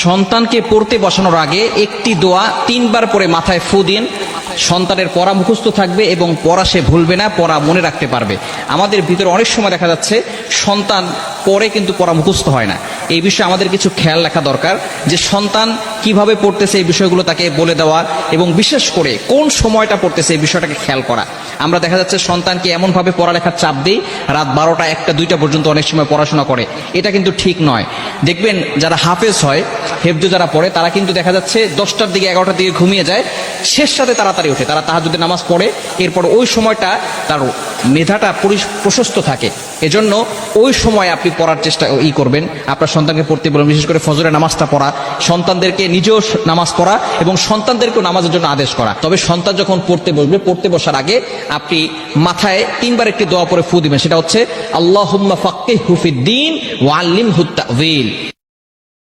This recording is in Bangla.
সন্তানকে পড়তে বসানোর আগে একটি দোয়া 3 বার পরে মাথায় ফু দিন। সন্তানের পড়া মুখস্থ থাকবে এবং পড়া সে ভুলবে না, পড়া মনে রাখতে পারবে। আমাদের ভিতরে অনেক সময় দেখা যাচ্ছে সন্তান পড়ে কিন্তু পড়া মুখস্থ হয় না। এই বিষয়ে আমাদের কিছু খেয়াল রাখা দরকার যে সন্তান কিভাবে পড়তেছে এই বিষয়গুলো তাকে বলে দেওয়া, এবং বিশেষ করে কোন সময়টা পড়তেছে এই বিষয়টাকে খেয়াল করা। আমরা দেখা যাচ্ছে সন্তানকে এমনভাবে পড়ালেখার চাপ দিই, রাত 12টা 1টা 2টা পর্যন্ত অনেক সময় পড়াশোনা করে। এটা কিন্তু ঠিক নয়। দেখবেন যারা হাফেজ হয়, হেফজ যারা পড়ে, তারা কিন্তু দেখা যাচ্ছে 10টার দিকে 11টার দিকে ঘুমিয়ে যায়, শেষ রাতে তাড়াতাড়ি ওঠে, তারা তাহাজ্জুদের নামাজ পড়ে। এরপর ওই সময়টা তার মেধাটা প্রশস্ত থাকে। এজন্য ওই সময় আপনি পড়ার চেষ্টা করবেন, আপনার সন্তানকে পড়তে বলুন। বিশেষ করে ফজরের নামাজটা পড়া, সন্তানদেরকে নিজেও নামাজ পড়া এবং সন্তানদেরকেও নামাজের জন্য আদেশ করা। তবে সন্তান যখন পড়তে বসবে, পড়তে বসার আগে আপনি মাথায় 3 বার একটি দোয়া পরে ফু দিবেন। সেটা হচ্ছে আল্লাহুম্মা ফাক্কিহহু ফিদ্দীন ওয়া আল্লিমহু তা'ওয়ীল।